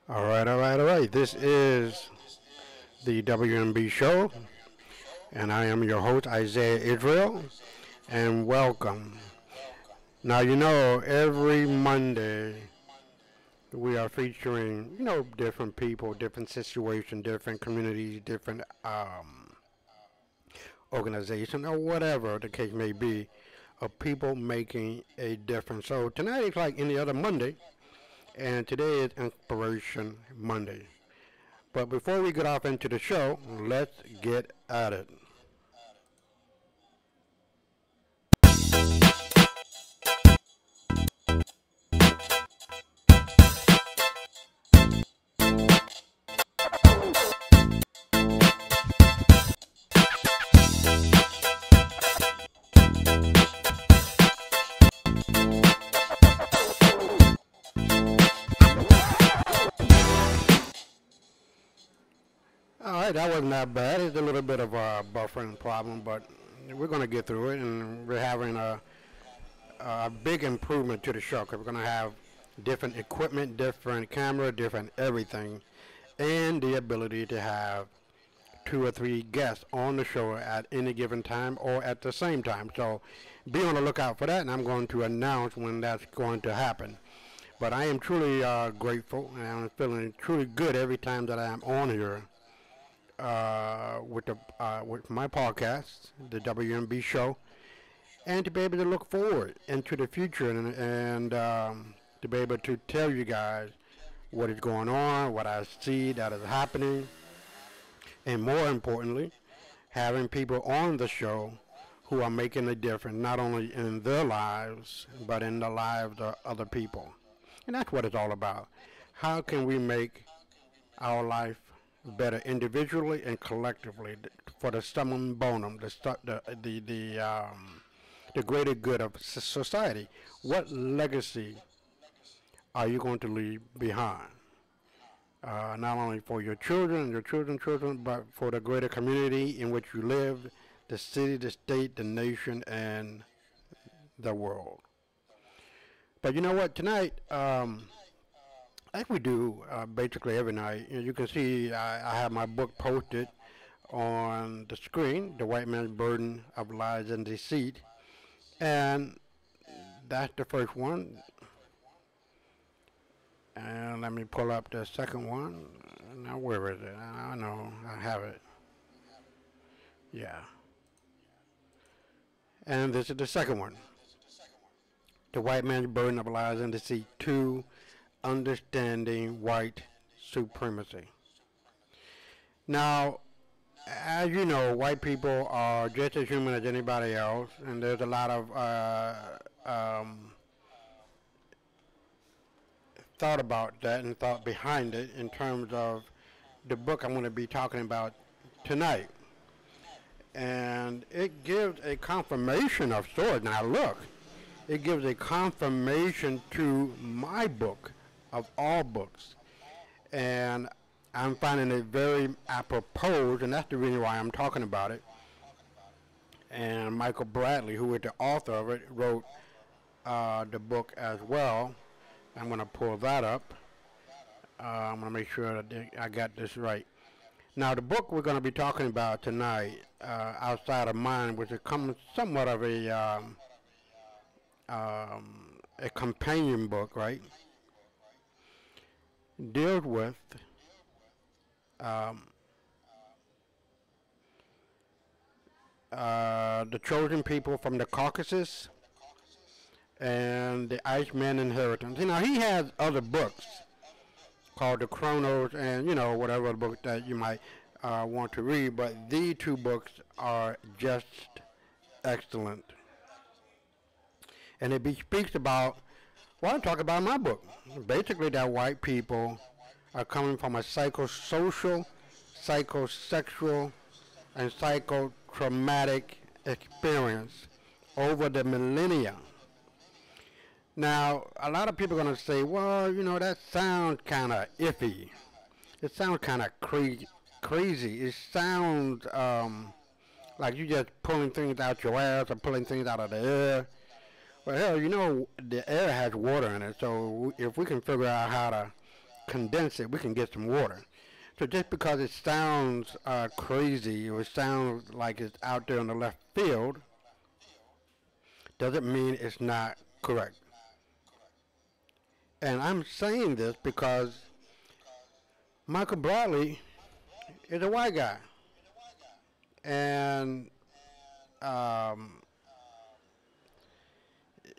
All right. This is the WMB show, and I am your host, Isaiah Israel, and welcome. Now, every Monday we are featuring, different people, different situations, different communities, different organizations, or whatever the case may be, of people making a difference. So tonight is like any other Monday, and today is Inspiration Monday. But before we get off into the show, let's get at it. All right, that wasn't that bad. It's a little bit of a buffering problem, but we're going to get through it, and we're having a big improvement to the show because we're going to have different equipment, different camera, different everything, and the ability to have two or three guests on the show at any given time or at the same time. So be on the lookout for that, and I'm going to announce when that's going to happen. But I am truly grateful, and I'm feeling truly good every time that I am on here with my podcast, the WMB show, and to be able to look forward into the future and to be able to tell you guys what is going on, what I see that is happening, and more importantly, having people on the show who are making a difference not only in their lives but in the lives of other people. And that's what it's all about. How can we make our life better individually and collectively for the summum bonum, the greater good of society? What legacy are you going to leave behind? Not only for your children and your children's children, but for the greater community in which you live, the city, the state, the nation, and the world. But you know what? Tonight, like we do basically every night, you can see I have my book posted on the screen, The White Man's Burden of Lies and Deceit. And that's the first one. And let me pull up the second one. Now, where is it? I know, I have it. Yeah. And this is the second one. The White Man's Burden of Lies and Deceit 2, Understanding White Supremacy. Now, as you know, white people are just as human as anybody else, and there's a lot of thought about that and thought behind it in terms of the book I'm going to be talking about tonight. And it gives a confirmation of sorts. Now look, it gives a confirmation to my book of all books. And I'm finding it very apropos, and that's the reason why I'm talking about it. And Michael Bradley, who is the author of it, wrote the book as well. I'm going to pull that up. I'm going to make sure that I got this right. Now, the book we're going to be talking about tonight, Outside of Mine, which is somewhat of a companion book, right, deals with the chosen people from the Caucasus and the Iceman Inheritance. He has other books called the Chronos and, whatever book that you might want to read, but these two books are just excellent. And it speaks about, well, I talk about my book. Basically, that white people are coming from a psychosocial, psychosexual, and psychotraumatic experience over the millennia. Now, a lot of people are going to say, well, that sounds kind of iffy. It sounds kind of crazy. It sounds like you just pulling things out your ass or pulling things out of the air. Well, hell, the air has water in it, so if we can figure out how to condense it, we can get some water. So just because it sounds crazy or it sounds like it's out there in the left field, doesn't mean it's not correct. And I'm saying this because Michael Bradley is a white guy. And um,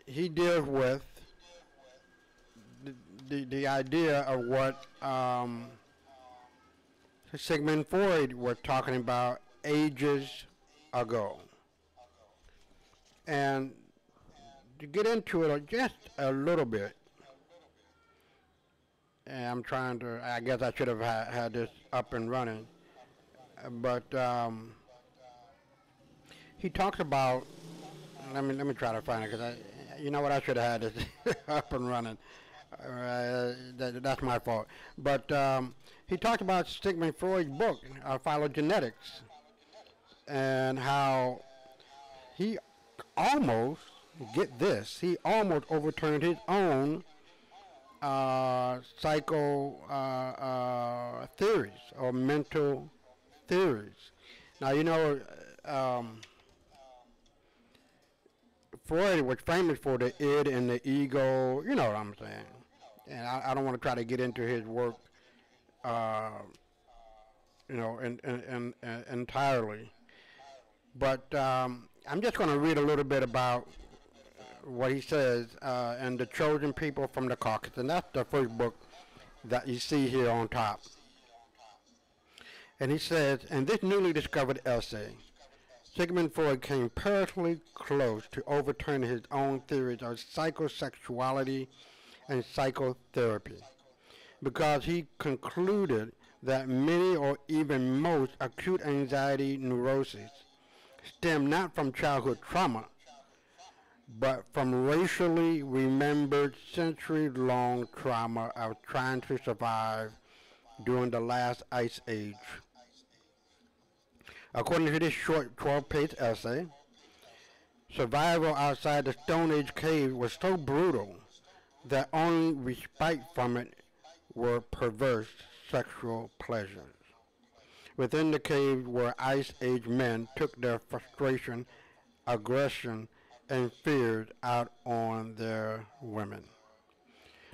he deals with the idea of what Sigmund Freud was talking about ages ago. And to get into it just a little bit, and I'm trying to, I guess I should have had this up and running, but he talks about, let me try to find it, because you know what, I should have had this up and running. That's my fault. But he talked about Sigmund Freud's book, Phylogenetics, and how he almost, get this, he almost overturned his own psycho theories or mental theories. Now, you know, Freud was famous for the id and the ego, you know what I'm saying. And I don't want to try to get into his work, you know, entirely. But I'm just going to read a little bit about what he says, and the chosen people from the Caucasus. And that's the first book that you see here on top. And he says, in this newly discovered essay, Sigmund Freud came perilously close to overturning his own theories of psychosexuality and psychotherapy, because he concluded that many or even most acute anxiety neuroses stem not from childhood trauma, but from racially remembered century-long trauma of trying to survive during the last ice age. According to this short 12-page essay, survival outside the Stone Age cave was so brutal that only respite from it were perverse sexual pleasures. Within the cave where Ice Age men took their frustration, aggression, and fears out on their women.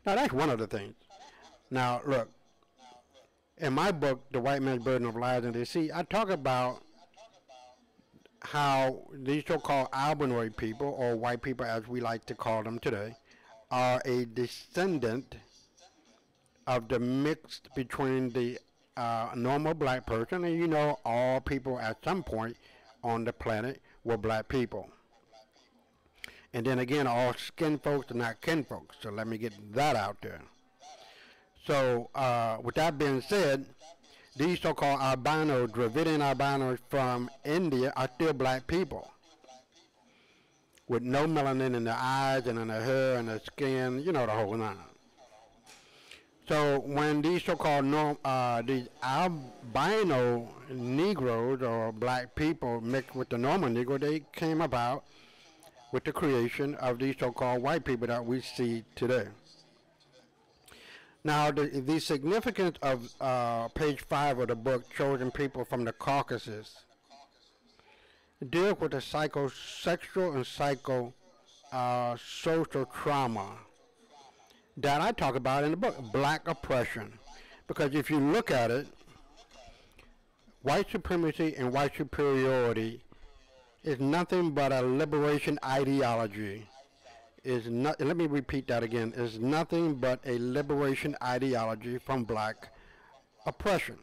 Now that's one of the things. Now look, in my book, The White Man's Burden of Lies and Deceit, I talk about how these so-called albinoid people, or white people as we like to call them today, are a descendant of the mix between the normal black person, and you know all people at some point on the planet were black people. And then again, all skin folks are not kin folks, so let me get that out there. So with that being said, these so-called albinos, Dravidian albinos from India, are still black people with no melanin in their eyes and in their hair and their skin, you know, the whole nine. So when these so-called these albino Negroes or black people mixed with the normal Negro, they came about with the creation of these so-called white people that we see today. Now, the significance of page 5 of the book, Chosen People from the Caucasus, deals with the psychosexual and social trauma that I talk about in the book, black oppression. Because if you look at it, white supremacy and white superiority is nothing but a liberation ideology. Let me repeat that again, is nothing but a liberation ideology from black oppression.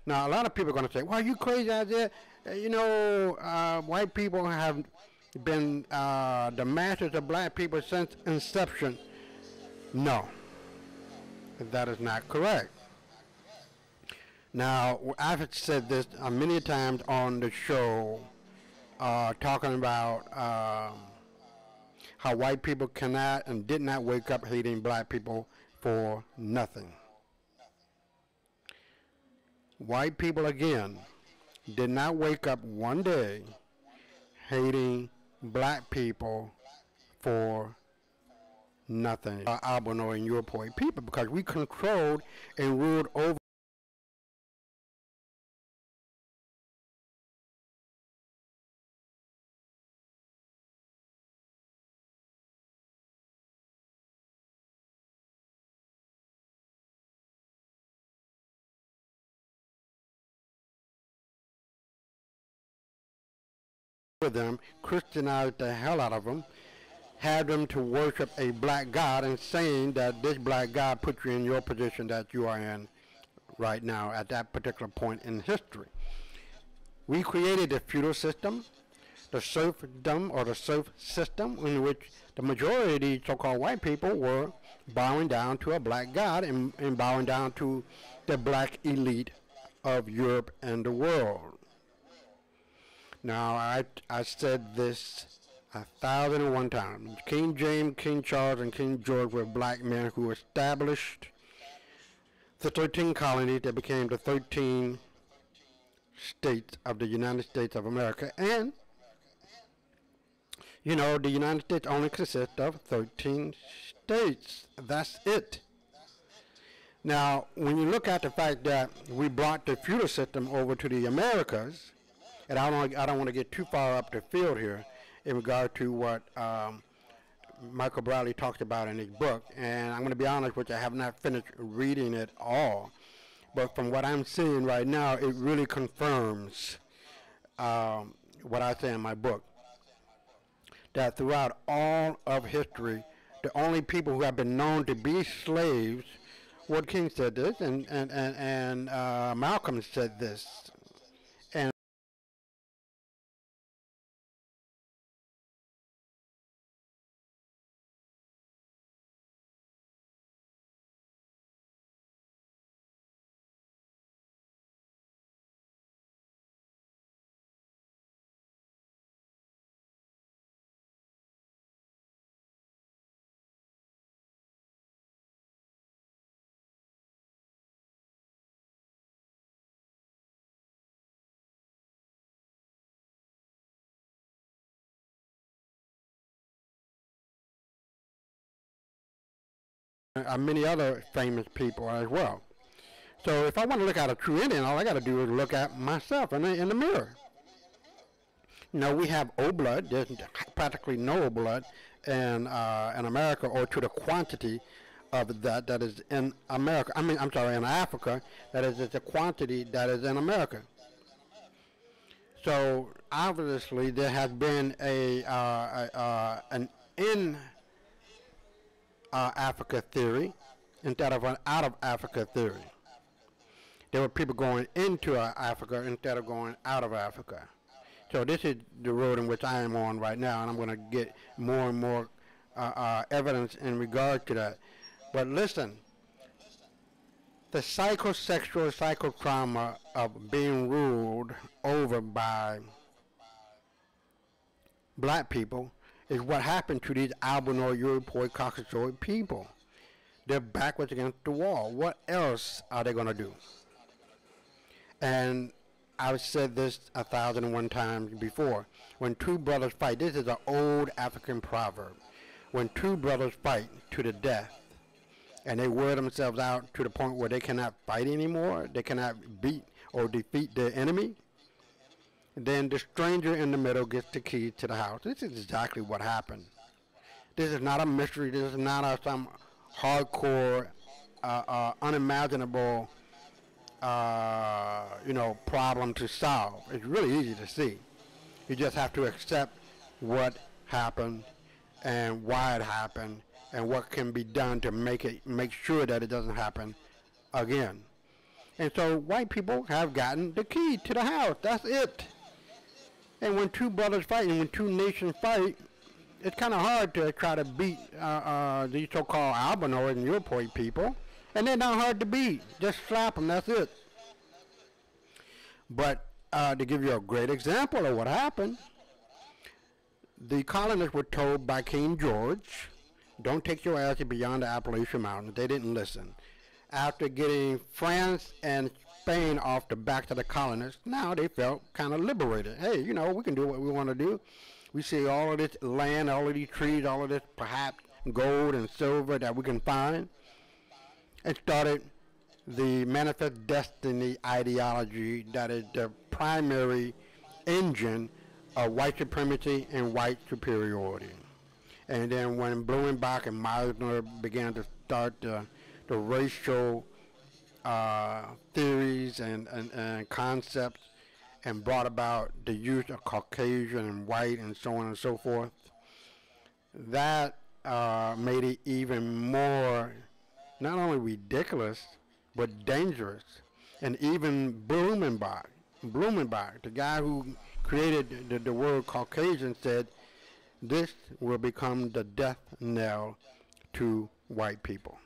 Now, a lot of people are going to say, well, you crazy out there? You know, white people have been the masters of black people since inception. No, that is not correct. Now, I've said this many times on the show, talking about how white people cannot and did not wake up hating black people for nothing. White people, again, did not wake up one day hating black people for nothing. Albino and European people, because we controlled and ruled over them, Christianized the hell out of them, had them to worship a black god, and saying that this black god put you in your position that you are in right now at that particular point in history. We created the feudal system, the serfdom or the serf system, in which the majority of these so-called white people were bowing down to a black god and bowing down to the black elite of Europe and the world. Now, I said this 1,001 times. King James, King Charles, and King George were black men who established the 13 colonies that became the 13 states of the United States of America. And, you know, the United States only consists of 13 states. That's it. Now, when you look at the fact that we brought the feudal system over to the Americas, and I don't want to get too far up the field here in regard to what Michael Bradley talked about in his book. And I'm going to be honest with you, I have not finished reading it all. But from what I'm seeing right now, it really confirms what I say in my book. That throughout all of history, the only people who have been known to be slaves, Lord King said this, and Malcolm said this. Many other famous people as well. So if I want to look at a true Indian, all I got to do is look at myself in the mirror. You know, we have O blood. There's practically no O blood in America, or to the quantity of that is in America. I'm sorry, in Africa, that is the quantity that is in America. So obviously there has been an in Africa theory instead of an out of Africa theory. There were people going into Africa instead of going out of Africa. So this is the road in which I am on right now, and I'm going to get more and more evidence in regard to that. But listen, the psychosexual psychotrauma of being ruled over by black people is what happened to these albino, Europoid, Caucasoid people. They're backwards against the wall. What else are they going to do? And I've said this 1,001 times before. When two brothers fight, this is an old African proverb. When two brothers fight to the death, and they wear themselves out to the point where they cannot fight anymore, they cannot beat or defeat their enemy, then the stranger in the middle gets the key to the house. This is exactly what happened. This is not a mystery. This is not some hardcore, unimaginable, problem to solve. It's really easy to see. You just have to accept what happened and why it happened and what can be done to make sure that it doesn't happen again. And so white people have gotten the key to the house. That's it. And when two brothers fight and when two nations fight, it's kind of hard to try to beat these so-called albino and Europoid people. And they're not hard to beat. Just slap them, that's it. But to give you a great example of what happened, the colonists were told by King George, don't take your ass beyond the Appalachian Mountains. They didn't listen. After getting France and Spain off the backs of the colonists, now they felt kind of liberated. Hey, we can do what we want to do. We see all of this land, all of these trees, all of this perhaps gold and silver that we can find, and started the manifest destiny ideology that is the primary engine of white supremacy and white superiority. And then when Blumenbach and Meisner began to start the racial theories and concepts and brought about the use of Caucasian and white and so on and so forth, that made it even more not only ridiculous but dangerous. And even Blumenbach, the guy who created the word Caucasian, said this will become the death knell to white people.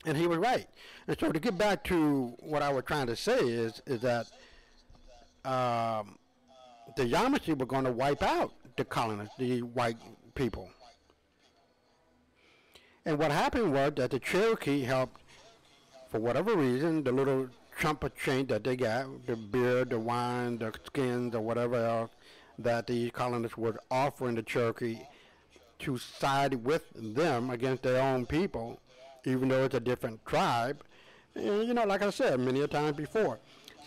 And he was right. And so to get back to what I was trying to say is that the Yamasee were going to wipe out the colonists, the white people. And what happened was that the Cherokee helped, for whatever reason, the little chump of change that they got, the beer, the wine, the skins, or whatever else that the colonists were offering the Cherokee, to side with them against their own people, even though it's a different tribe. And, you know, like I said many a times before,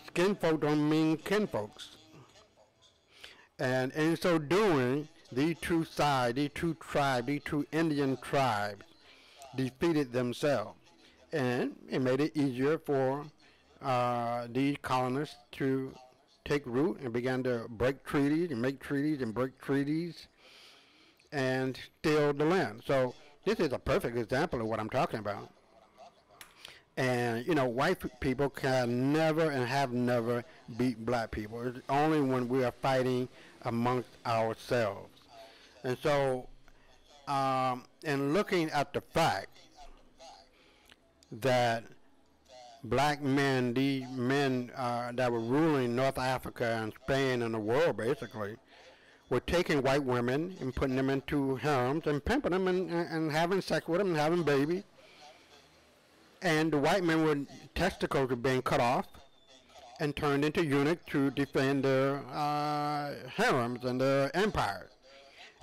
skin folk don't mean kinfolks. And in so doing, these two sides, these two tribes, these two Indian tribes defeated themselves. And it made it easier for these colonists to take root and began to break treaties and make treaties and break treaties and steal the land. So this is a perfect example of what I'm talking about. And, you know, white people can never and have never beat black people. It's only when we are fighting amongst ourselves. And so, in looking at the fact that black men, these men that were ruling North Africa and Spain and the world basically, were taking white women and putting them into harems and pimping them and having sex with them and having babies. And the white men were testicles were being cut off and turned into eunuchs to defend their harems and their empires.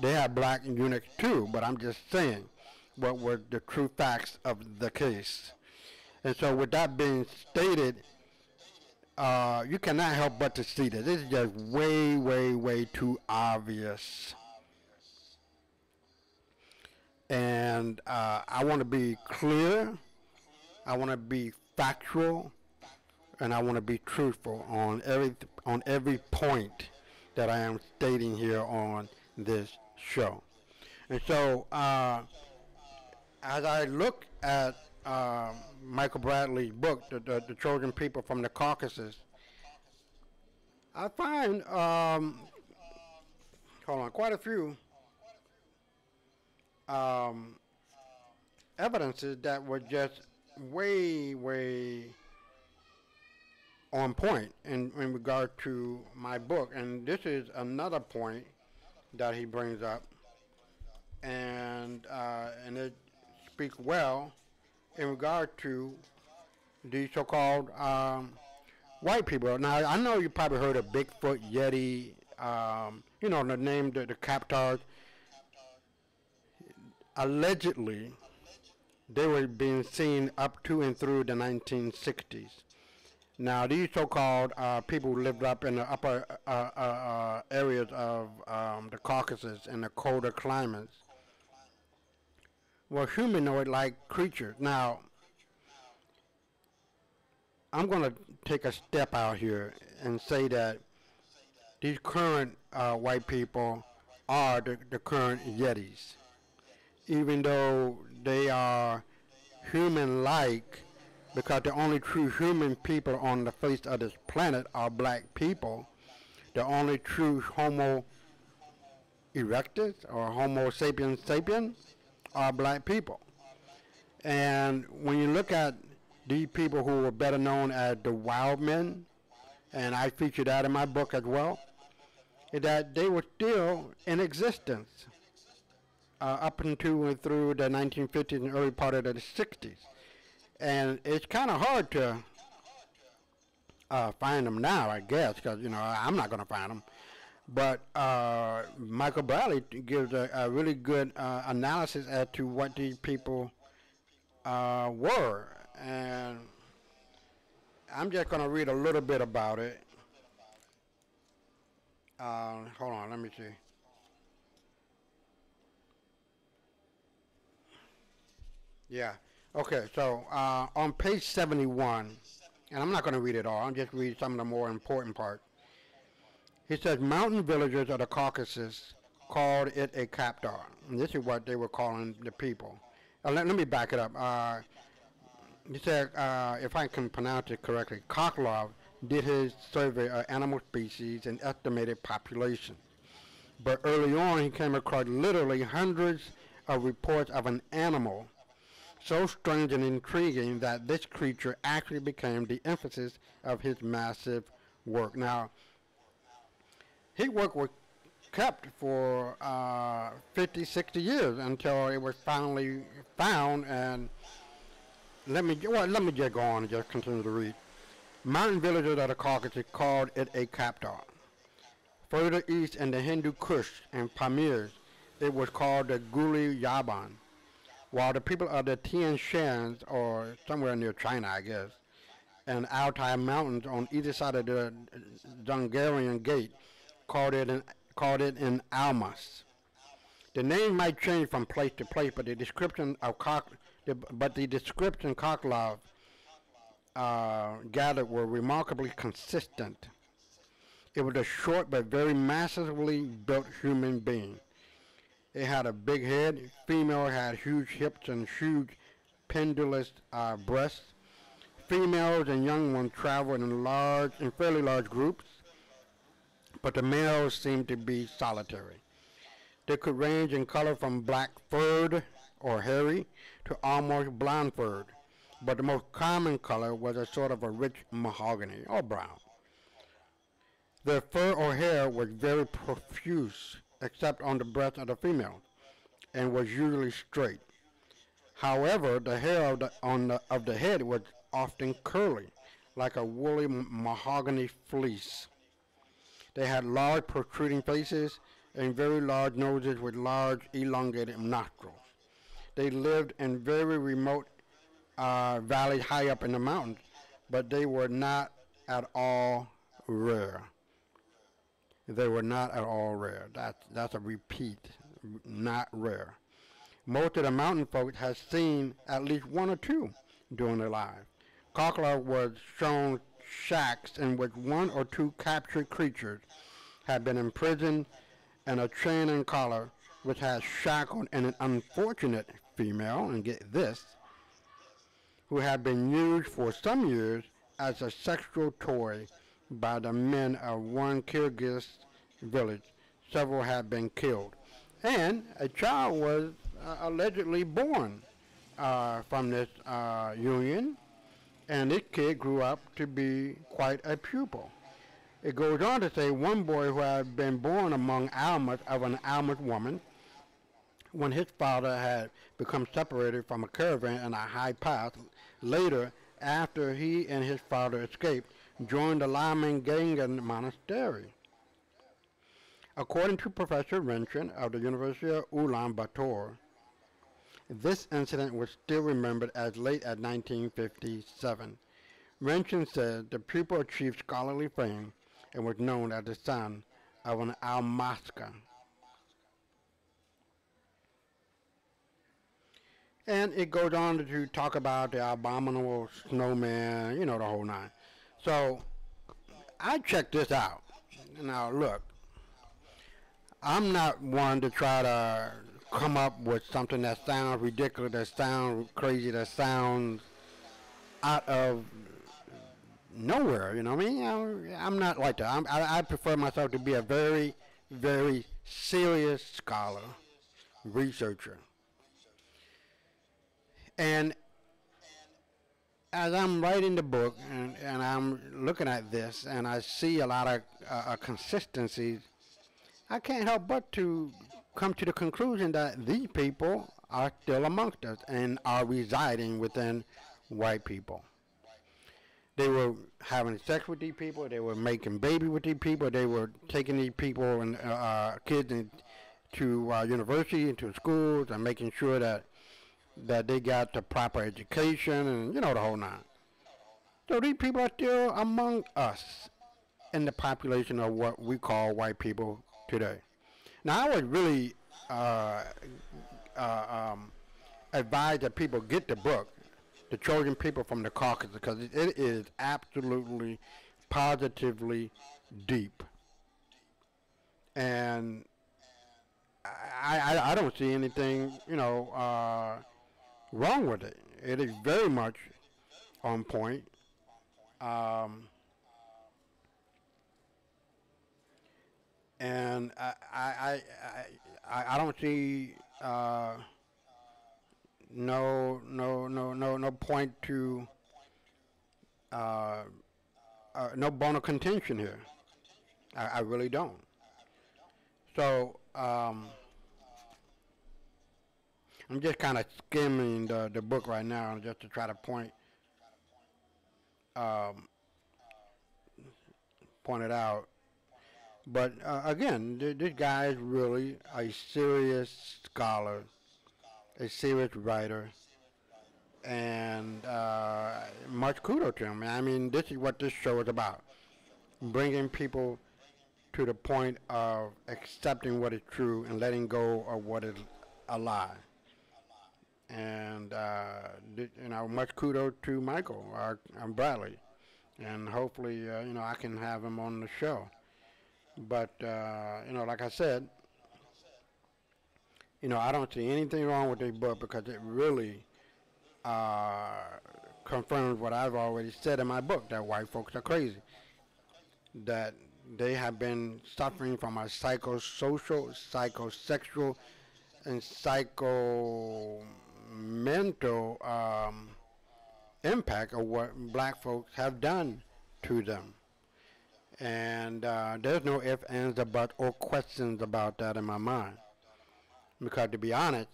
They had black eunuchs too, but I'm just saying what were the true facts of the case. And so with that being stated, you cannot help but to see that this is just way, way, way too obvious. And I want to be clear, I want to be factual, and I want to be truthful on every point that I am stating here on this show. And so as I look at Michael Bradley's book, the Chosen People from the Caucasus, I find quite a few evidences that were just way, way on point in regard to my book. And this is another point that he brings up, and it speaks well in regard to the so-called white people. Now, I know you probably heard of Bigfoot, Yeti, you know, the name, the Captors. Allegedly, they were being seen up to and through the 1960s. Now, these so-called people who lived up in the upper areas of the Caucasus and the colder climates were humanoid-like creatures. Now, I'm going to take a step out here and say that these current white people are the current Yetis. Even though they are human-like, because the only true human people on the face of this planet are black people, the only true Homo erectus or Homo sapiens sapiens are black people. And when you look at these people who were better known as the wild men, and I feature that in my book as well, is that they were still in existence up until and through the 1950s and early part of the 60s. And it's kind of hard to find them now, I guess, because, you know, I'm not going to find them. But Michael Bradley gives a really good analysis as to what these people were. And I'm just going to read a little bit about it. Hold on, let me see. Yeah. Okay, so on page 71, and I'm not going to read it all, I'm just read some of the more important parts. He says mountain villagers of the Caucasus called it a captar. And this is what they were calling the people. Let me back it up. He said, if I can pronounce it correctly, Koklov did his survey of animal species and estimated population. But early on, he came across literally hundreds of reports of an animal so strange and intriguing that this creature actually became the emphasis of his massive work. Now, his work was kept for 50, 60 years until it was finally found. And let me just go on and just continue to read. Mountain villagers of the Caucasus called it a captar. Further east in the Hindu Kush and Pamirs, it was called the Guli Yaban, while the people of the Tian Shans, or somewhere near China, I guess, and Altai Mountains on either side of the Zungarian Gate called it in Almas. The name might change from place to place, but the description Koklov gathered were remarkably consistent. It was a short but very massively built human being. It had a big head. Female had huge hips and huge pendulous breasts. Females and young ones traveled in fairly large groups, but the males seemed to be solitary. They could range in color from black furred or hairy to almost blonde furred, but the most common color was a sort of a rich mahogany or brown. Their fur or hair was very profuse, except on the breast of the female, and was usually straight. However, the hair of the head was often curly, like a woolly mahogany fleece. They had large protruding faces and very large noses with large elongated nostrils. They lived in very remote valleys high up in the mountains, but they were not at all rare. They were not at all rare. That's a repeat, not rare. Most of the mountain folks had seen at least one or two during their lives. Koklov was shown shacks in which one or two captured creatures had been imprisoned, and a chain and collar which had shackled an unfortunate female, and get this, who had been used for some years as a sexual toy by the men of one Kyrgyz village. Several had been killed. And a child was allegedly born from this union, and this kid grew up to be quite a pupil. It goes on to say one boy who had been born among Almas of an Almas woman, when his father had become separated from a caravan in a high pass, later, after he and his father escaped, joined the Lamangangan monastery. According to Professor Renchen of the University of Ulaanbaatar, this incident was still remembered as late as 1957. Renchen said the pupil achieved scholarly fame and was known as the son of an Almaska. And it goes on to talk about the abominable snowman, the whole nine. So I checked this out. Now look, I'm not one to try to come up with something that sounds ridiculous, that sounds crazy, that sounds out of nowhere, you know what I mean? I'm not like that. I prefer myself to be a very, very serious scholar, researcher. And as I'm writing the book and I'm looking at this and I see a lot of consistencies, I can't help but to come to the conclusion that these people are still amongst us and are residing within white people. They were having sex with these people. They were making baby with these people. They were taking these people and kids to university and to schools and making sure that they got the proper education and the whole nine. So these people are still among us in the population of what we call white people today. Now I would really uh, um, advise that people get the book, The Chosen People from the Caucasus, because it is absolutely, positively deep. And I don't see anything, wrong with it. It is very much on point. Um, and I don't see no point to uh, no bone of contention here. I really don't. So I'm just kind of skimming the book right now just to try to um, point it out. But again, this guy is really a serious scholar, a serious writer, and much kudos to him. I mean, this is what this show is about: bringing people to the point of accepting what is true and letting go of what is a lie. And much kudos to Michael and Bradley, and hopefully, I can have him on the show. But like I said, I don't see anything wrong with this book because it really uh, confirms what I've already said in my book, that white folks are crazy, that they have been suffering from a psychosocial, psychosexual, and psychomental impact of what black folks have done to them. And there's no ifs, ands, or buts, or questions about that in my mind. Because to be honest,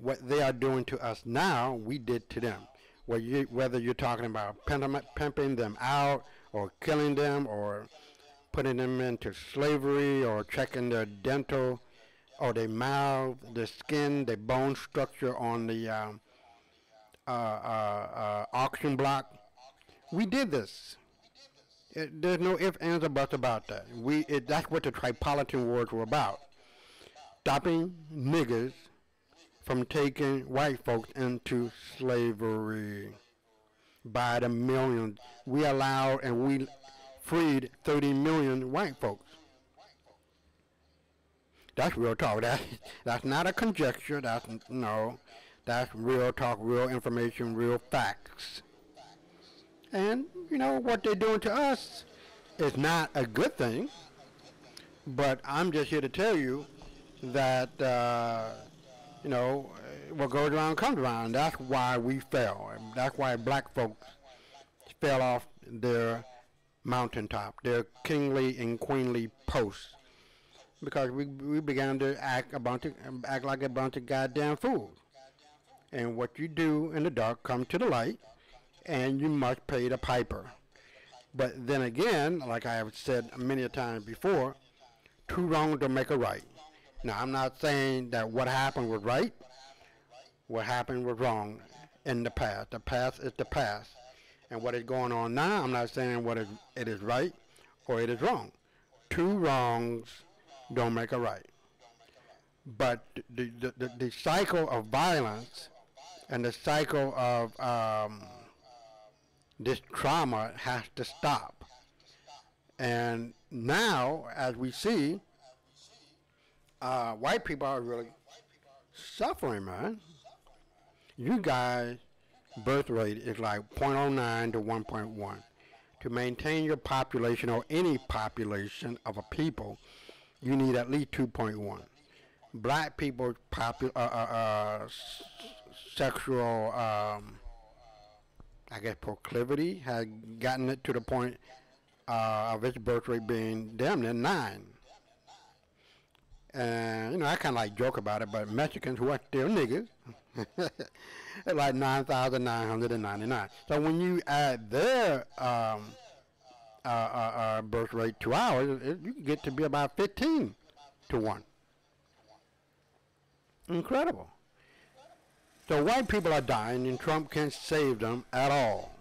what they are doing to us now, we did to them. Whether you're talking about pimping them out, or killing them, or putting them into slavery, or checking their dental, or their mouth, their skin, their bone structure on the auction block, we did this. There's no ifs, ands, or buts about that. That's what the Tripolitan Wars were about. Stopping niggers from taking white folks into slavery by the millions. We allowed and we freed 30 million white folks. That's real talk. That's not a conjecture. That's real talk, real information, real facts. And what they're doing to us is not a good thing. But I'm just here to tell you that what goes around comes around. That's why we fell. That's why black folks fell off their mountaintop, their kingly and queenly posts, because we began to act like a bunch of goddamn fools. And what you do in the dark come to the light, and you must pay the piper. But then again, like I have said many a times before, two wrongs don't make a right. Now, I'm not saying that what happened was right. What happened was wrong in the past. The past is the past. And what is going on now, I'm not saying it is right or it is wrong. Two wrongs don't make a right. But the cycle of violence and the cycle of this trauma has to stop. And now, as we see, white people are really suffering, man. You guys' birth rate is like 0.09 to 1.1. To maintain your population or any population of a people, you need at least 2.1. Black people's sexual, I guess, proclivity has gotten it to the point of its birth rate being damn near 9. And, I kind of like joke about it, but Mexicans who are still niggas, are like 9,999. So when you add their birth rate to ours, you can get to be about 15 to 1. Incredible. So white people are dying, and Trump can't save them at all.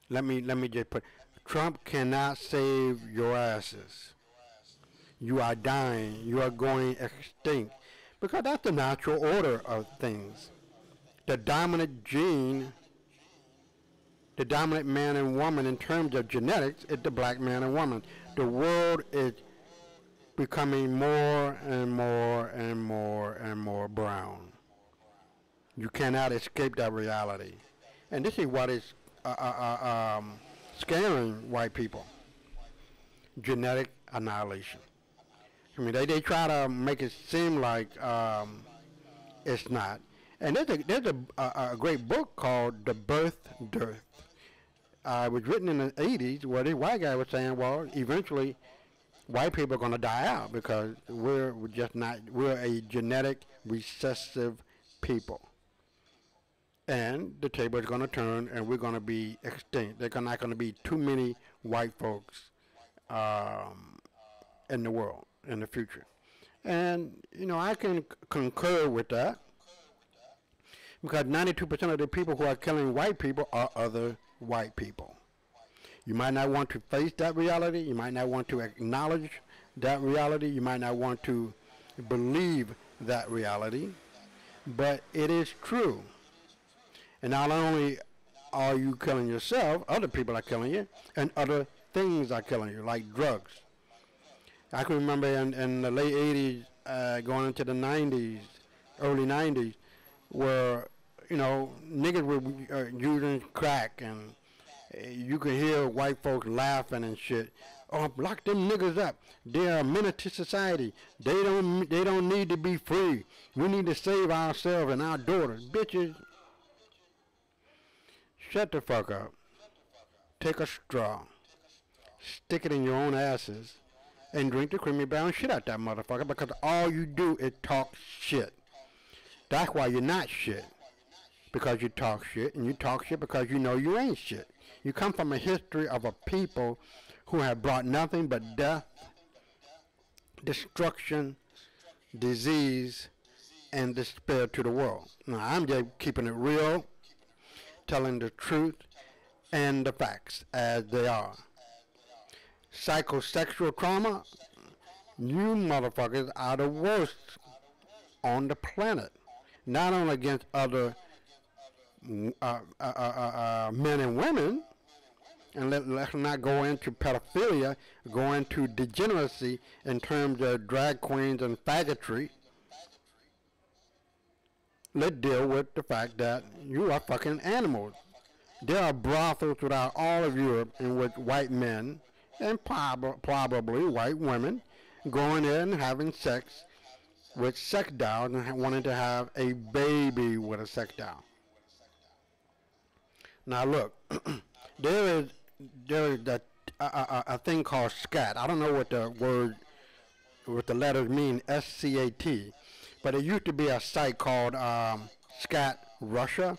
Let me just put, Trump cannot save your asses. You are dying. You are going extinct. Because that's the natural order of things. The dominant gene, the dominant man and woman in terms of genetics, is the black man and woman. The world is becoming more and more and more and more brown. You cannot escape that reality. And this is what is scaring white people. Genetic annihilation. I mean, they try to make it seem like it's not. And there's a great book called The Birth Dearth. It was written in the 80s where this white guy was saying, well, eventually white people are going to die out because we're a genetic recessive people. And the table is going to turn and we're going to be extinct. There's not going to be too many white folks in the world in the future. And, I can concur with that because 92% of the people who are killing white people are other white people. You might not want to face that reality. You might not want to acknowledge that reality. You might not want to believe that reality, but it is true. And not only are you killing yourself, other people are killing you, and other things are killing you, like drugs. I can remember in the late 80s, going into the 90s, early 90s, where, niggas were using crack, and you could hear white folks laughing and shit. Oh, lock them niggas up. They're a menace to society. They don't need to be free. We need to save ourselves and our daughters. Bitches, shut the fuck up. Take a straw. Stick it in your own asses. And drink the creamy brown shit out that motherfucker because all you do is talk shit. That's why you're not shit. Because you talk shit, and you talk shit because you know you ain't shit. You come from a history of a people who have brought nothing but death, destruction, disease, and despair to the world. Now, I'm just keeping it real, telling the truth and the facts as they are. Psychosexual trauma, you motherfuckers are the worst on the planet. Not only against other men and women, and let's not go into pedophilia, go into degeneracy in terms of drag queens and faggotry. Let's deal with the fact that you are fucking animals. There are brothels throughout all of Europe in which white men and probably white women going in and having sex with sex dolls and wanting to have a baby with a sex doll. Now look, there is a thing called scat. I don't know what the letters mean, SCAT, but it used to be a site called Scat Russia,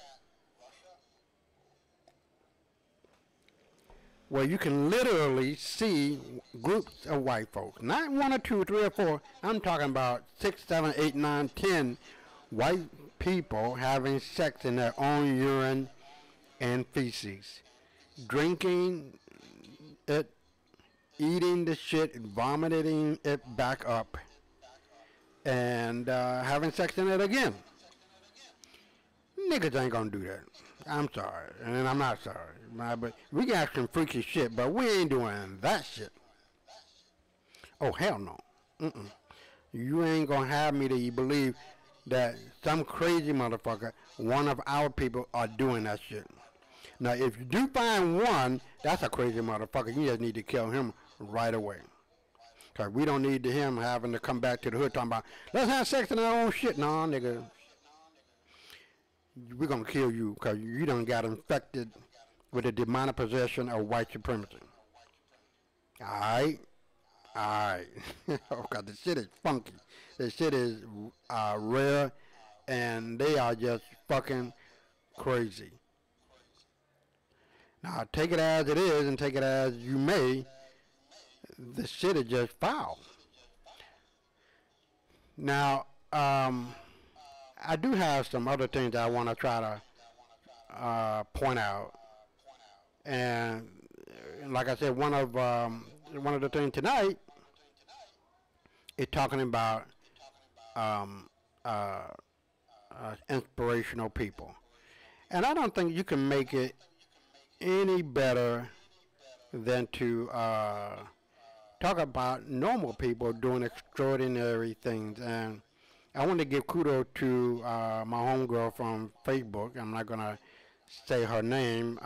where you can literally see groups of white folks. Not 1 or 2, 3 or 4. I'm talking about 6, 7, 8, 9, 10 white people having sex in their own urine and feces. Drinking it, eating the shit, vomiting it back up, and having sex in it again. Niggas ain't gonna do that. I'm sorry, and I'm not sorry. But we got some freaky shit, but we ain't doing that shit. Oh, hell no. You ain't gonna have me to believe that some crazy motherfucker, one of our people, are doing that shit. Now, if you do find one, that's a crazy motherfucker. You just need to kill him right away. Because we don't need him having to come back to the hood talking about, let's have sex in our own shit. No, nigga. We're going to kill you because you done got infected with the demonic possession of white supremacy. Alright? Alright. Oh god, the shit is funky. The shit is rare and they are just fucking crazy. Now take it as it is and take it as you may, the shit is just foul. Now, I do have some other things I want to try to point out, and like I said, one of the things tonight is talking about um, uh, inspirational people, and I don't think you can make it any better than to talk about normal people doing extraordinary things. And I want to give kudos to my homegirl from Facebook. I'm not gonna say her name,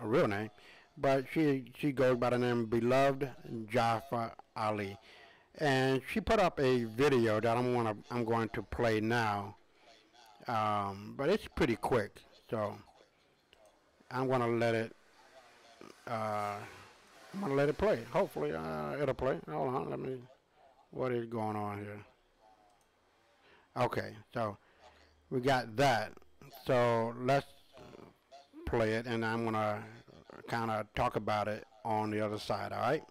real name, but she goes by the name Beloved Jaffa Ali, and she put up a video that I'm going to play now, but it's pretty quick, so I'm gonna let it. Uh, I'm gonna let it play. Hopefully, it'll play. Hold on, let me. What is going on here? Okay, so we got that. So let's play it, and I'm gonna kind of talk about it on the other side. All right.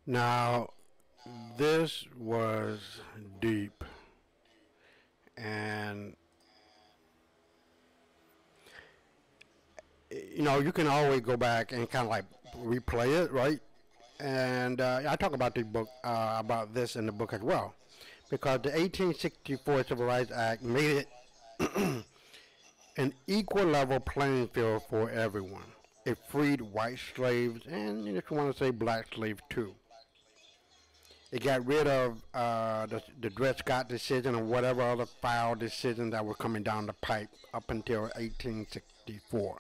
Now This was deep, and you can always go back and kind of like replay it, right? And I talk about the book about this in the book as well, because the 1864 Civil Rights Act made it an equal level playing field for everyone. It freed white slaves and, if you want to say, black slaves too. It got rid of the Dred Scott decision or whatever other foul decisions that were coming down the pipe up until 1864.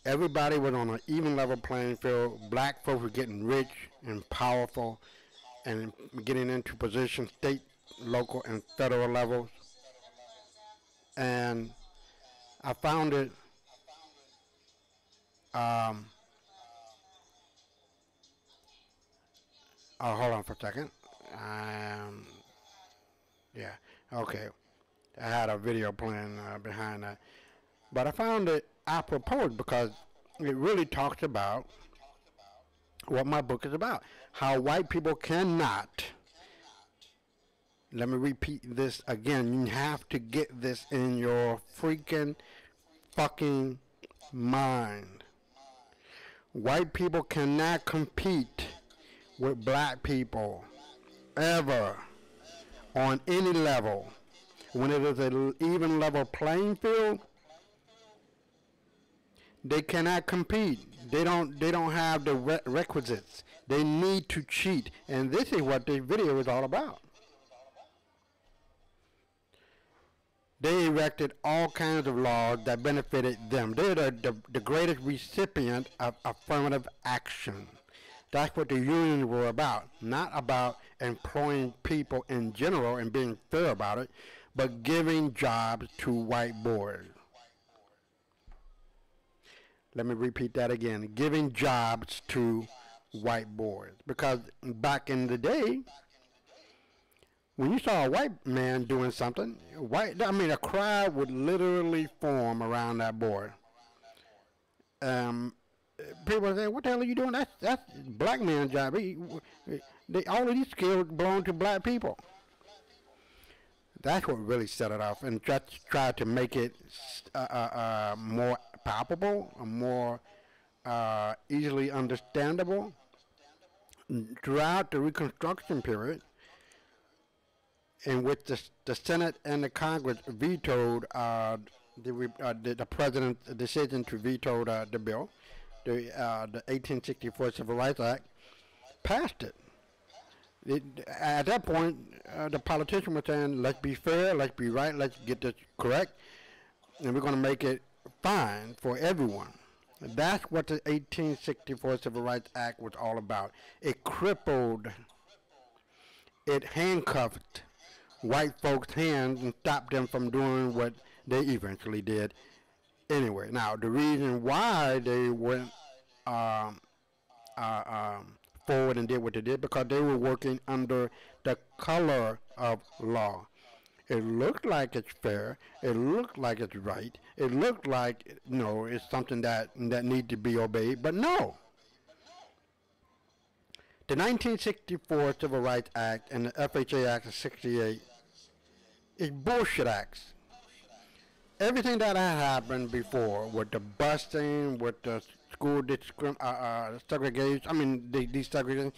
Everybody was on an even level playing field. Black folks were getting rich and powerful and getting into positions, state, local, and federal levels. And I found it hold on for a second. Yeah, okay. I had a video playing behind that. But I found it apropos because it really talks about what my book is about. How white people cannot, let me repeat this again, you have to get this in your freaking fucking mind. White people cannot compete with black people ever on any level. When it is an even level playing field, they cannot compete. They don't have the requisites. They need to cheat, and this is what this video is all about. They erected all kinds of laws that benefited them. They're the greatest recipient of affirmative action. That's what the unions were about. Not about employing people in general and being fair about it, but giving jobs to white boys. Let me repeat that again. Giving jobs to white boys. Because back in the day, when you saw a white man doing something, a crowd would literally form around that boy. People would say, "What the hell are you doing? That's black man's job. All of these skills belong to black people." That's what really set it off, and just tried to make it more palpable, more easily understandable. Throughout the Reconstruction period, in which the Senate and the Congress vetoed the president's decision to veto the bill, the 1864 Civil Rights Act, passed it. At that point, the politicians were saying, let's be fair, let's be right, let's get this correct, and we're going to make it fine for everyone. That's what the 1864 Civil Rights Act was all about. It crippled, it handcuffed white folks' hands and stopped them from doing what they eventually did anyway. Now, the reason why they went forward and did what they did, because they were working under the color of law. It looked like it's fair. It looked like it's right. It looked like, it's something that needs to be obeyed, but no. The 1964 Civil Rights Act and the FHA Act of 68 is bullshit acts. Everything that had happened before with the busing, with the school segregation, desegregation,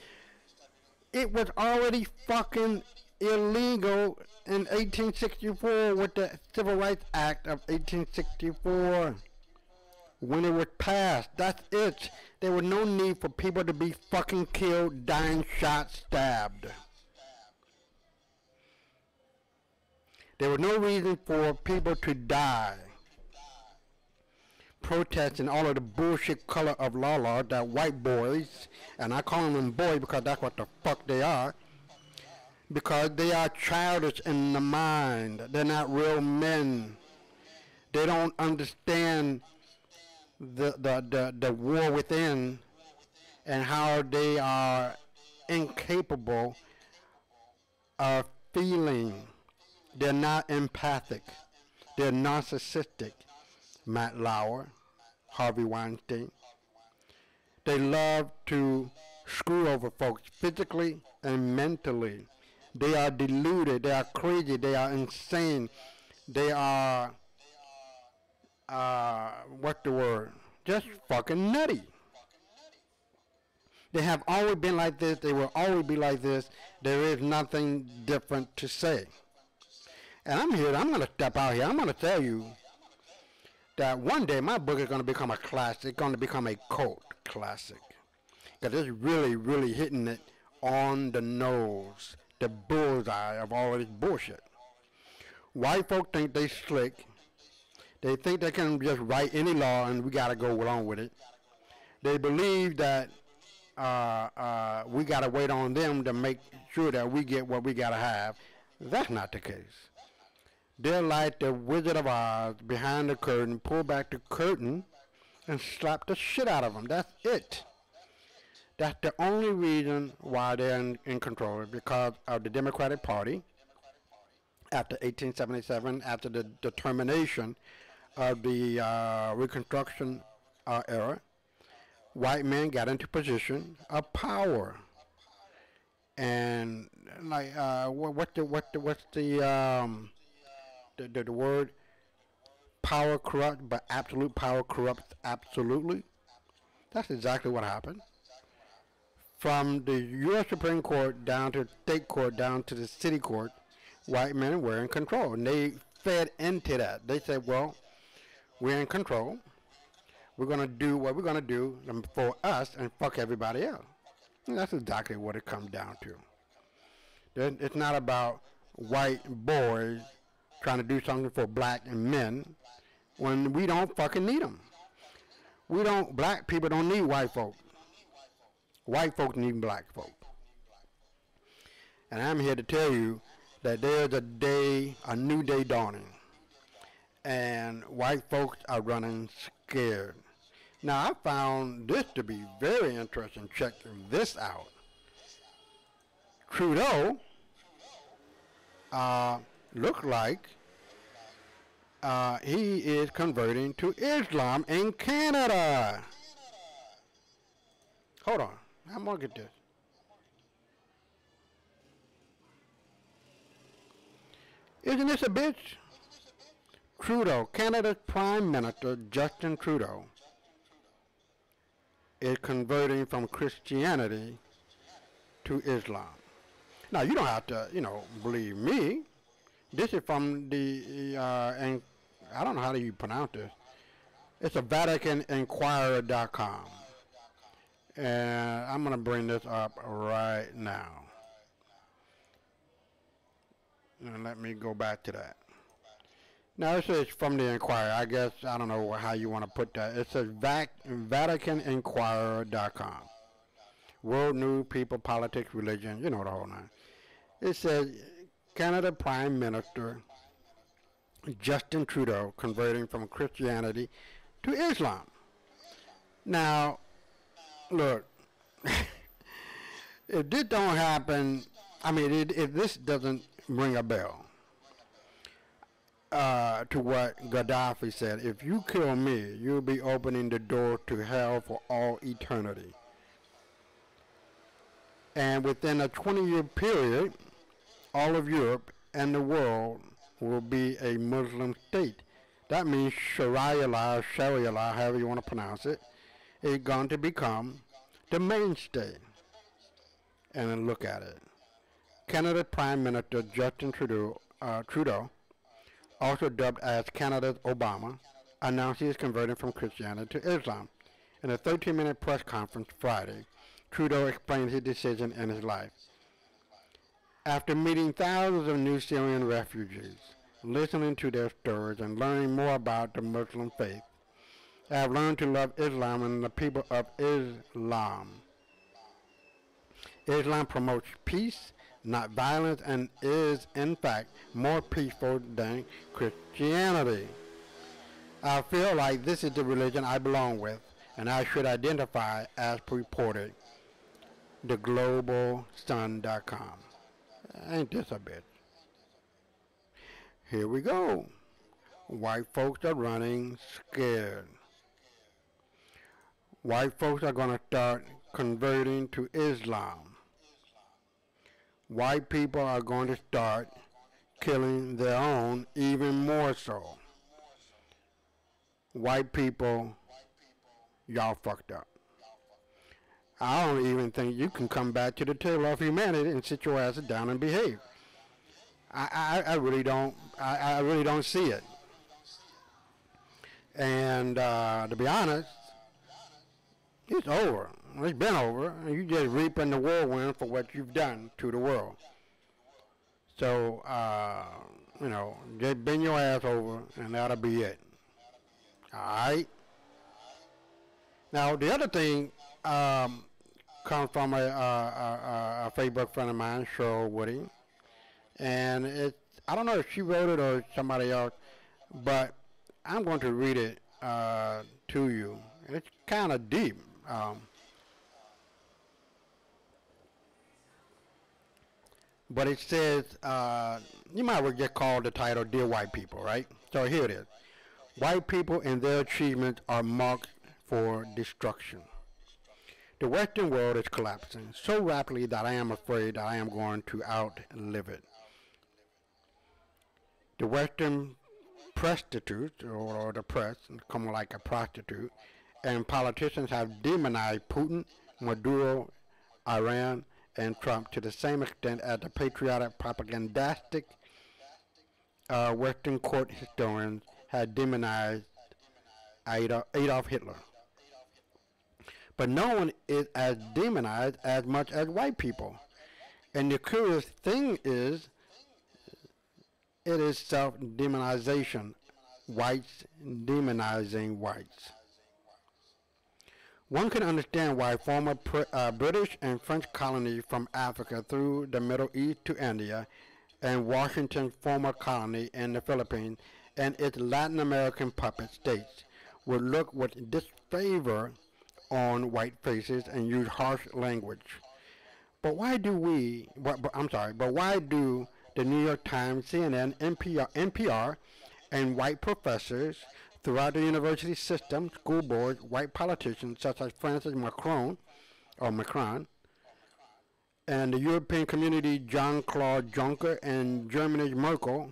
it was already fucking illegal in 1864 with the Civil Rights Act of 1864 when it was passed. That's it. There was no need for people to be fucking killed, dying, shot, stabbed. There was no reason for people to die protesting all of the bullshit color of law that white boys, and I call them boys because that's what the fuck they are, because they are childish in the mind. They're not real men. They don't understand the war within and how they are incapable of feeling. They're not empathic. They're narcissistic. Matt Lauer, Harvey Weinstein. They love to screw over folks physically and mentally. They are deluded. They are crazy. They are insane. They are, what's the word? Just fucking nutty. They have always been like this. They will always be like this. There is nothing different to say. And I'm here. I'm going to step out here. I'm going to tell you that one day my book is going to become a classic. It's going to become a cult classic. Because it's really, really hitting it on the nose, the bullseye of all of this bullshit. White folk think they slick. They think they can just write any law and we got to go along with it. They believe that we got to wait on them to make sure that we get what we got to have. That's not the case. They're like the Wizard of Oz behind the curtain, pull back the curtain and slap the shit out of them. That's it. That's the only reason why they're in control, because of the Democratic Party. After 1877, after the termination of the Reconstruction era, white men got into position of power, and like what's the word? Power corrupts, but absolute power corrupts absolutely. That's exactly what happened. From the U.S. Supreme Court down to the state court, down to the city court, white men were in control, and they fed into that. They said, well, we're in control. We're going to do what we're going to do for us and fuck everybody else. And that's exactly what it comes down to. It's not about white boys trying to do something for black men when we don't fucking need them. Black people don't need white folk. White folk need black folk. And I'm here to tell you that there's a new day dawning. And white folks are running scared. Now, I found this to be very interesting. Check this out. Trudeau looks like he is converting to Islam in Canada. Hold on. I'm going to get this. Isn't this a bitch? Trudeau, Canada's Prime Minister Justin Trudeau, is converting from Christianity to Islam. Now, you don't have to, believe me. This is from the, and I don't know how do you pronounce this. It's a VaticanInquirer.com. And I'm going to bring this up right now. And let me go back to that. Now, it says from the Inquirer. I guess, I don't know how you want to put that. It says VaticanInquirer.com. World News, People, Politics, Religion, the whole nine. It says, Canada Prime Minister Justin Trudeau converting from Christianity to Islam. Now, look, if this don't happen, if this doesn't ring a bell to what Gaddafi said, if you kill me, you'll be opening the door to hell for all eternity. And within a 20-year period, all of Europe and the world will be a Muslim state. That means Sharia law, however you want to pronounce it, is going to become the mainstay. And then look at it. Canada Prime Minister Justin Trudeau, also dubbed as Canada's Obama, announced he is converting from Christianity to Islam. In a 13-minute press conference Friday, Trudeau explained his decision and his life. After meeting thousands of New Syrian refugees, listening to their stories, and learning more about the Muslim faith, I have learned to love Islam and the people of Islam. Islam promotes peace, not violence, and is, in fact, more peaceful than Christianity. I feel like this is the religion I belong with, and I should identify as reported. TheGlobalSun.com. Ain't this a bitch? Here we go. White folks are running scared. White folks are going to start converting to Islam, white people are going to start killing their own even more so. White people, y'all fucked up. I don't even think you can come back to the table of humanity and sit your ass down and behave. I really don't. I really don't see it. And to be honest, it's over. It's been over. You just reaping the whirlwind for what you've done to the world. So, just bend your ass over, and that'll be it. All right. Now, the other thing comes from a Facebook friend of mine, Cheryl Woody, and I don't know if she wrote it or somebody else, but I'm going to read it to you. It's kind of deep. But it says, you might as well just call the title Dear White People, right? So here it is. White people and their achievements are marked for destruction. The Western world is collapsing so rapidly that I am afraid that I am going to outlive it. The Western prostitutes, or the press, come like a prostitute, and politicians have demonized Putin, Maduro, Iran, and Trump to the same extent as the patriotic, propagandistic Western court historians had demonized Adolf Hitler. But no one is as demonized as much as white people. And the curious thing is, it is self-demonization, whites demonizing whites. One can understand why former British and French colonies from Africa through the Middle East to India, and Washington's former colony in the Philippines and its Latin American puppet states would look with disfavor on white faces and use harsh language. But why do but why do the New York Times, CNN, NPR, and white professors throughout the university system, school boards, white politicians such as Francis Macron, and the European community Jean-Claude Juncker and Germany's Merkel,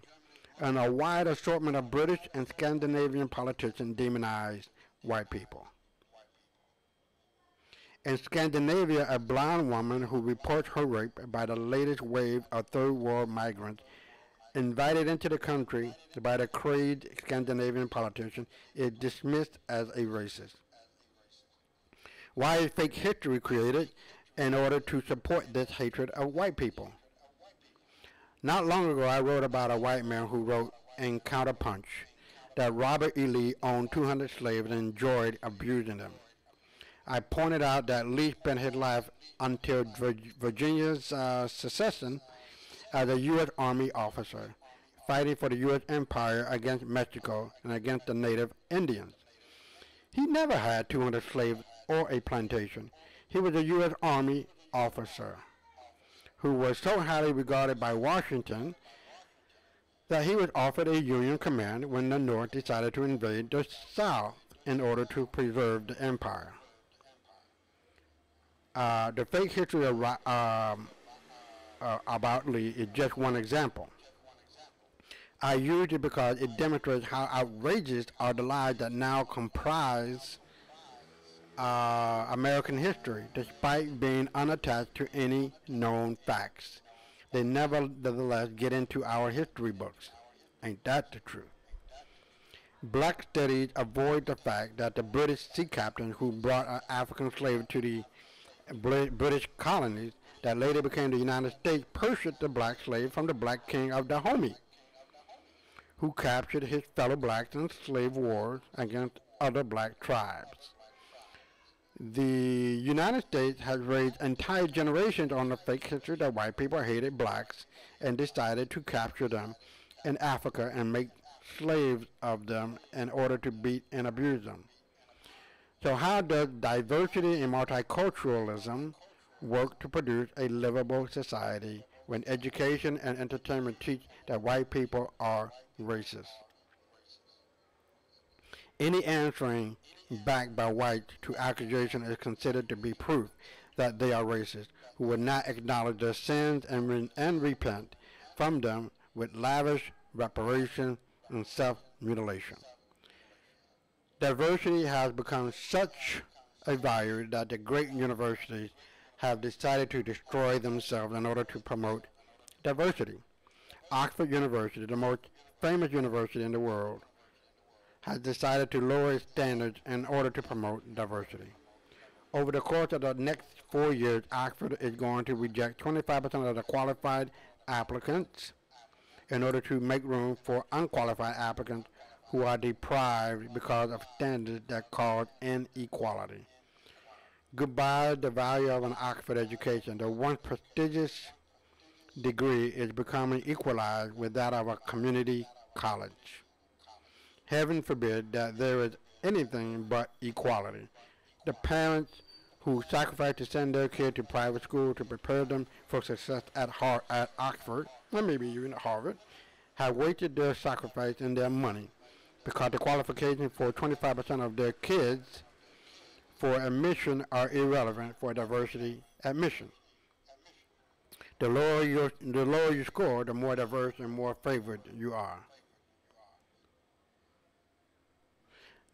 and a wide assortment of British and Scandinavian politicians demonize white people? In Scandinavia, a blonde woman who reports her rape by the latest wave of third world migrants invited into the country by the crazed Scandinavian politician is dismissed as a racist. Why is fake history created in order to support this hatred of white people? Not long ago, I wrote about a white man who wrote in Counterpunch that Robert E. Lee owned 200 slaves and enjoyed abusing them. I pointed out that Lee spent his life until Virginia's secession as a U.S. Army officer, fighting for the U.S. empire against Mexico and against the native Indians. He never had 200 slaves or a plantation. He was a U.S. Army officer who was so highly regarded by Washington that he was offered a Union command when the North decided to invade the South in order to preserve the empire. The fake history about Lee is just one example. I use it because it demonstrates how outrageous are the lies that now comprise American history, despite being unattached to any known facts. They nevertheless get into our history books. Ain't that the truth? Black studies avoid the fact that the British sea captains who brought African slaves to the British colonies that later became the United States purchased the black slave from the black king of Dahomey, who captured his fellow blacks in slave wars against other black tribes. The United States has raised entire generations on the fake history that white people hated blacks and decided to capture them in Africa and make slaves of them in order to beat and abuse them. So how does diversity and multiculturalism work to produce a livable society when education and entertainment teach that white people are racist? Any answering back by whites to accusation is considered to be proof that they are racist, who will not acknowledge their sins and repent from them with lavish reparation and self-mutilation. Diversity has become such a value that the great universities have decided to destroy themselves in order to promote diversity. Oxford University, the most famous university in the world, has decided to lower its standards in order to promote diversity. Over the course of the next 4 years, Oxford is going to reject 25% of the qualified applicants in order to make room for unqualified applicants who are deprived because of standards that cause inequality. Goodbye the value of an Oxford education. The once prestigious degree is becoming equalized with that of a community college. Heaven forbid that there is anything but equality. The parents who sacrifice to send their kid to private school to prepare them for success at Oxford, or maybe even at Harvard, have wasted their sacrifice and their money because the qualifications for 25% of their kids for admission are irrelevant for diversity admission. The lower you score, the more diverse and more favored you are.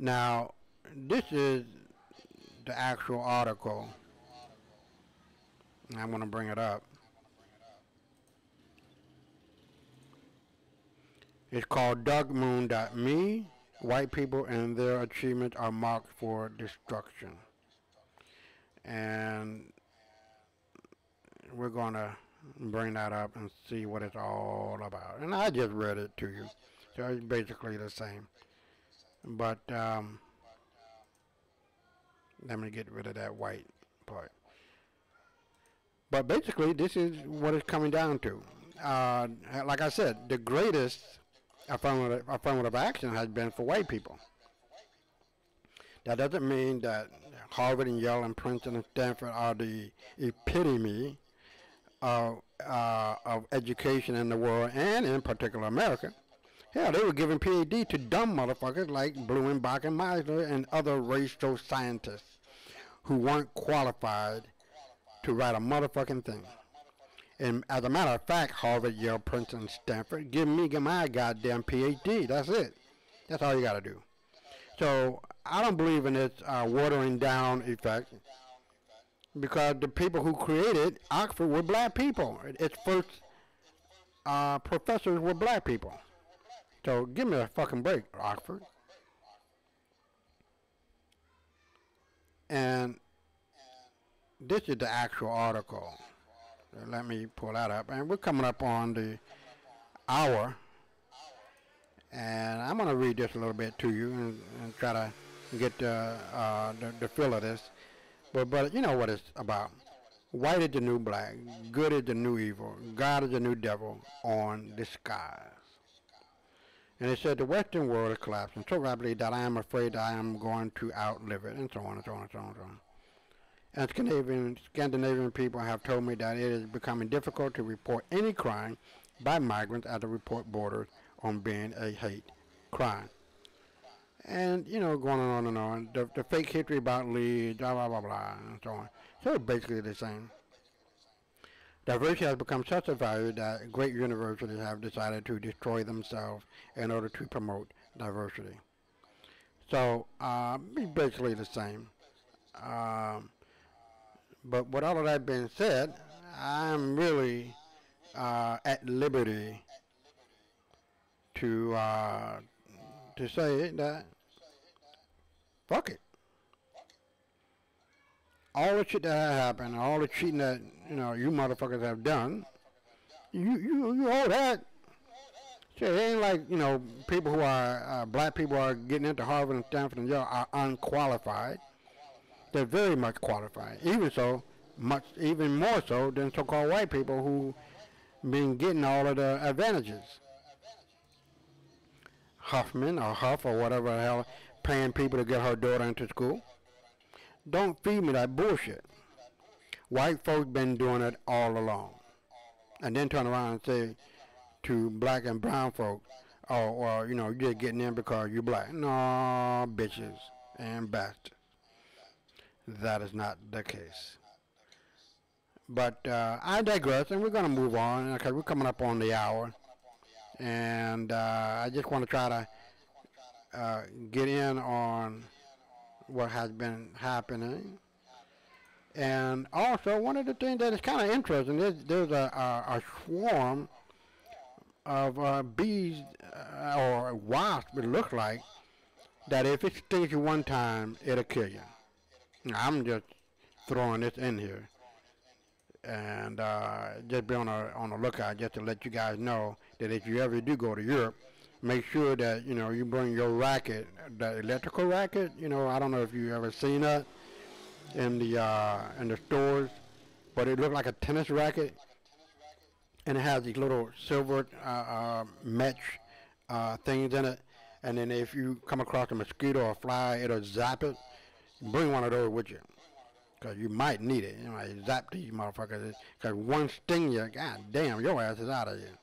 Now, this is the actual article. I'm going to bring it up. It's called DarkMoon.me. White people and their achievements are marked for destruction. And we're going to bring that up and see what it's all about. And I just read it to you. So it's basically the same. But let me get rid of that white part. But basically, this is what it's coming down to. Like I said, the greatest affirmative action has been for white people. That doesn't mean that Harvard and Yale and Princeton and Stanford are the epitome of education in the world, and in particular America. Hell, they were giving PhD to dumb motherfuckers like Blumenbach and Meisner and other racial scientists who weren't qualified to write a motherfucking thing. And as a matter of fact, Harvard, Yale, Princeton, Stanford, give me my goddamn PhD. That's it. That's all you got to do. So I don't believe in this watering down effect, because the people who created Oxford were black people. Its first professors were black people. So give me a fucking break, Oxford. And this is the actual article. Let me pull that up. And we're coming up on the hour. And I'm going to read this a little bit to you and try to get the feel of this. But you know what it's about. White is the new black. Good is the new evil. God is the new devil on disguise. And it said the Western world is collapsing so rapidly that I am afraid I am going to outlive it, and so on and so on and so on and so on. And Scandinavian people have told me that it is becoming difficult to report any crime by migrants as the report borders on being a hate crime. And, you know, going on and on. The fake history about Lee, blah, blah, blah, blah, and so on. So it's basically the same. Diversity has become such a value that great universities have decided to destroy themselves in order to promote diversity. So, it's basically the same. But with all of that being said, I'm really at liberty to say that fuck it. All the shit that happened, all the cheating that you motherfuckers have done, you owe that. Shit, it ain't like people who are black people are getting into Harvard and Stanford and Yale are unqualified. They're very much qualified. Even more so than so-called white people who been getting all of the advantages. Huffman or Huff or whatever the hell, paying people to get her daughter into school. Don't feed me that bullshit. White folks been doing it all along. And then turn around and say to black and brown folks, Oh, well, you're just getting in because you're black. No, bitches and bastards. That is not the case. But I digress, and we're going to move on because we're coming up on the hour. And I just want to try to get in on what has been happening. And also, one of the things that is kind of interesting is there's a swarm of bees or wasps, it looks like, that if it stings you one time, it'll kill you. Now, I'm just throwing this in here. And just be on the lookout just to let you guys know that if you ever do go to Europe, make sure that you bring your racket, the electrical racket. I don't know if you ever seen that in the stores, but it looked like a tennis racket, and it has these little silver mesh things in it. And then if you come across a mosquito or a fly, it'll zap it. Bring one of those with you, because you might need it. Zap these motherfuckers. Because one sting you, god damn, your ass is out of here.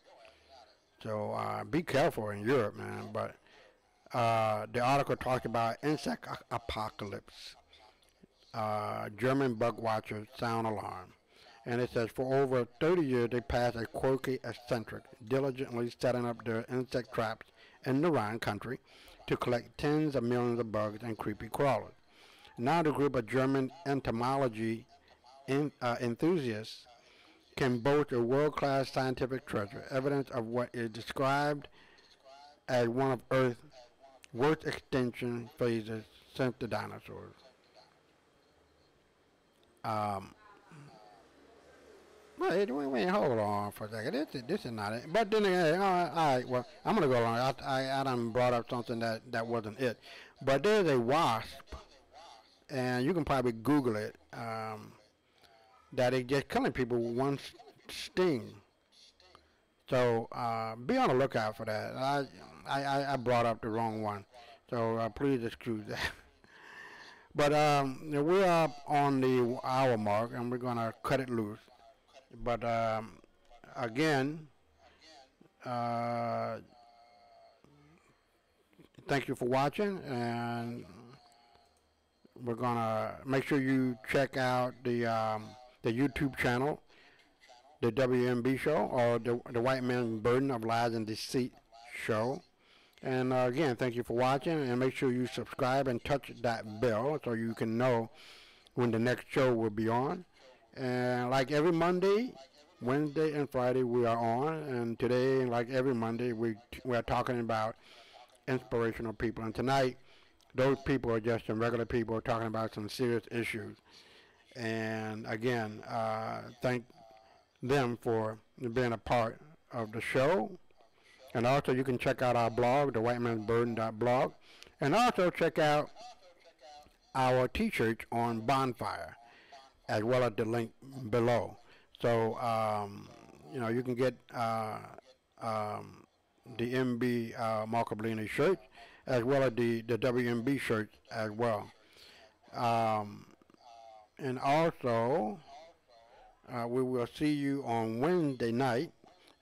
So be careful in Europe, man. But the article talks about insect apocalypse. German bug watchers sound alarm. And it says for over 30 years they passed a quirky eccentric, diligently setting up their insect traps in the Rhine country to collect tens of millions of bugs and creepy crawlers. Now the group of German entomology enthusiasts can boast a world-class scientific treasure, evidence of what is described as one of Earth's worst extinction phases since the dinosaurs. Wait, hold on for a second. This is not it. But then again, all right, well, I'm going to go along. I done brought up something that wasn't it. But there's a wasp, and you can probably Google it, that is just killing people with one sting. So be on the lookout for that. I brought up the wrong one, so please excuse that. But we're up on the hour mark, and we're gonna cut it loose. But again, thank you for watching, and we're gonna make sure you check out the YouTube channel, the WMB show, or the White Man's Burden of Lies and Deceit show. And again, thank you for watching, and make sure you subscribe and touch that bell so you can know when the next show will be on. And like every Monday, Wednesday, and Friday, we are on. And today, like every Monday, we are talking about inspirational people. And tonight, those people are just some regular people talking about some serious issues. And again, thank them for being a part of the show. And also, you can check out our blog, the whitemansburden.blog. And also check out our t-shirts on Bonfire, as well as the link below. So, you can get the MB Marco Bellini shirt, as well as the WMB shirt as well. And also, we will see you on Wednesday night,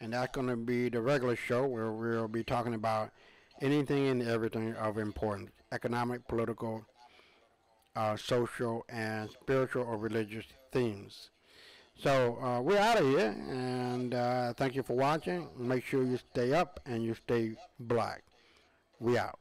and that's going to be the regular show where we'll be talking about anything and everything of importance: economic, political, social, and spiritual or religious themes. So we're out of here, and thank you for watching. Make sure you stay up and you stay black. We out.